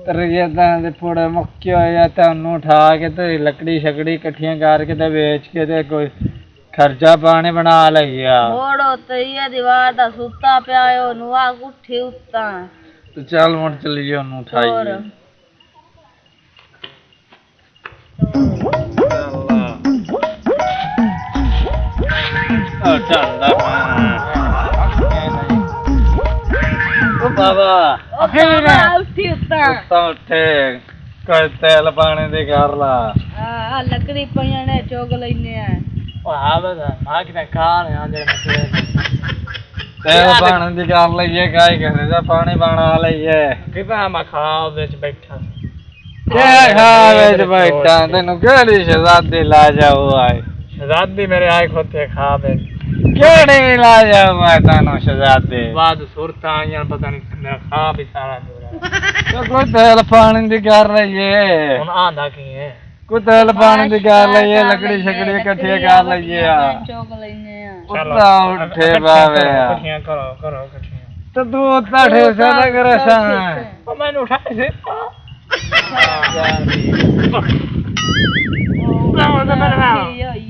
ਰਜੇਦਾਂ ਦੇ ਪੂੜੇ ਮੁੱਕੇ ਹੋਏ ਆ ਤੇ ਉਹਨੂੰ ਉਠਾ ਕੇ ਤੇ ਲੱਕੜੀ ਛਕੜੀ ਇਕੱਠੀਆਂ ਕਰਕੇ ਤੇ ਵੇਚ ਕੇ ਤੇ ਕੋਈ ਖਰਚਾ ਪਾਣੀ ਬਣਾ ਲਈਆ। ਮੋੜੋ ਤਈਆ ਦੀਵਾਰ ਦਾ ਸੁੱਤਾ ਪਿਆ ਉਹਨੂੰ ਆ ਗੁੱਠੀ ਉੱਤਾਂ ਤੇ ਚੱਲ ਹੁਣ ਚੱਲੀਏ ਉਹਨੂੰ ਉਠਾਈਏ। बाबा उठी उठे कोई तेल पानी दी कर ला लकड़ी पईया ने चोग लेने आ तेल पानी दी कर लईए काई करे जा पानी बना लईए किदा मैं खा विच बैठा क्या खा विच बैठा तेनू केड़ी शहजादी ला जाओ आए शहजादी मेरे आए खोते खा विच केड़ी ला जाओ मैं तेनू शहजादी बाद सुरता आईयां पता नहीं मेरा खा भी सारा तो कोई तेल पानी दी कर लईए हुन आंदा की है कोई तेल पानी दी कर लईए लकड़ी छकड़ी इकट्ठी कर लईए चोग लेने आ उठा उठे बावे इकट्ठियां करो इकट्ठियां तो तू उतना ठेसा ना करे सा ओ मैंने उठाए से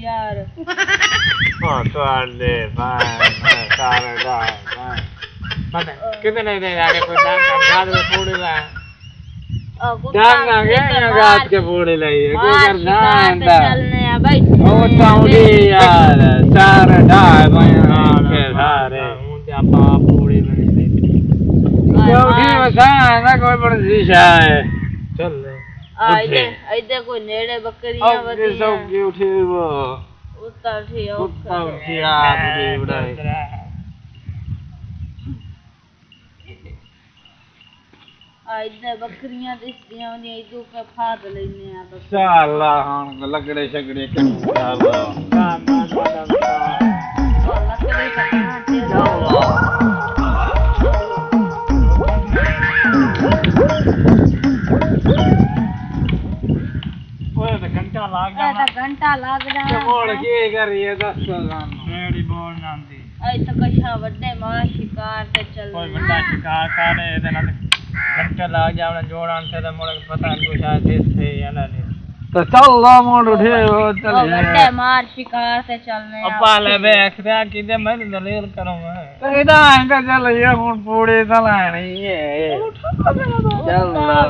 यार हां तो आले सारे पता कितने दिन आगे कोई डांग गाद में पूड़ी ला डांग आगे गाद के पूड़ी लाई है कोई करना आंदा चलने आ भाई ओ टाउडी यार सारे ढाई भाई के सारे मुझे आपा पूड़ी बनी टाउडी वसा ना कोई बड़ी शीशा है चल आइदे कोई नेड़े बकरियां वदियां सब की उठी वो उता उठी आ बुढ़ी उड़ाई आइदे बकरियां दिसदियां वदियां इदू के फाद लेने आ साला हां लकड़े छकड़े कर घंटा लाग जाना मोड़ के करिए दस मेरी बोल नांदी आई तो कशा वड्डे मां शिकार ते चल कोई बड़ा शिकार करे ते ना घंटा लाग जावना जोड़ान से तो मोड़ पता नहीं कुछ आज थे या ना नहीं तो चल ला मोड़ उठे वो चल वड्डे मार शिकार से चलने अपा ले बे एक्सरा की दे मैं दलील करूंगा तो इधर आएगा चल ये हुन पूड़े चलानी है चल ला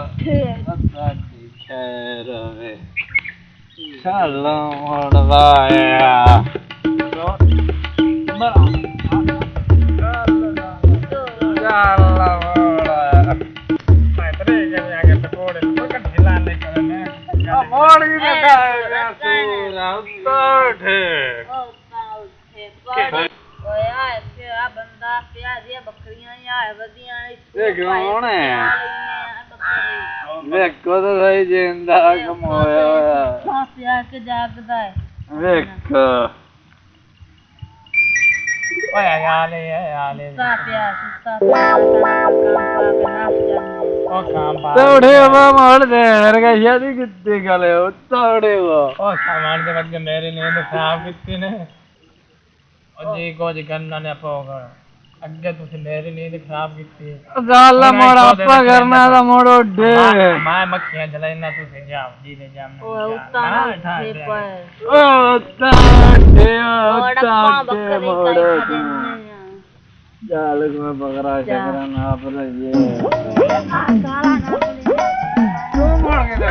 खैर वे चल मोड़ वाया मोड़ की बेटा सूरा उठे ओए आए फिर आ बंदा पिया दिया बकरियां ही आए वदियां ये कौन है देखो तो सही जिंदा कमोया होया हां पिया के जागदा है देखो ओए याले सा पिया सुता काम नाच जाने ओ काम पा तोड़े वा मोड़ दे रगा शादी कितनी गले हो तोड़े वा ओ सामान के बाद मेरी नींद खराब कितनी ने ओ जी को जी करना ने पोगा अगे तुसी मेरी नींद खराब कितनी साला मोड़ आपा करना था मोड़ उठे मैं मक्खियां जलाइना तुसी जाओ जी ले जाम ओ उता ना उठे पर ओ उठे मोड़ जाल में बकरा शकरा ना पर ये काला ना तू मोड़ के दे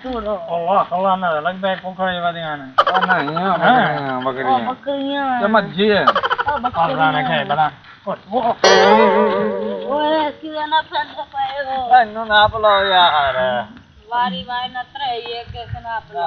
तू अल्लाह ना लगता है कोखड़ी वादियां ने नहीं बकरियां समझ जी है अल्लाह ने कहे बड़ा ओए किया ना फंद पाएगो इन्नु ना पलो यार वारी वाई न त्रे ये के सुना पलो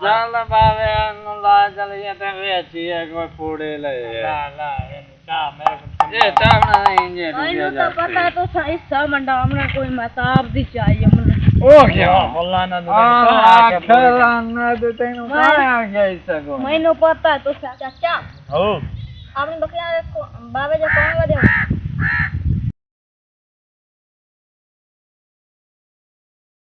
चल बावे नु ला चल ये ते वेची है कोई फूड़े ले ला ये का मेरे ये चाहना नहीं ये इनु तो पता तो हिस्सा मंडा हमने कोई मताब दी चाहिए हमने ओ क्या अल्लाह ना खेलाना दे तेनु का आ गया इसको मैंने पता तो चाचा हो आपने बकरियां बाबे जो कौन दे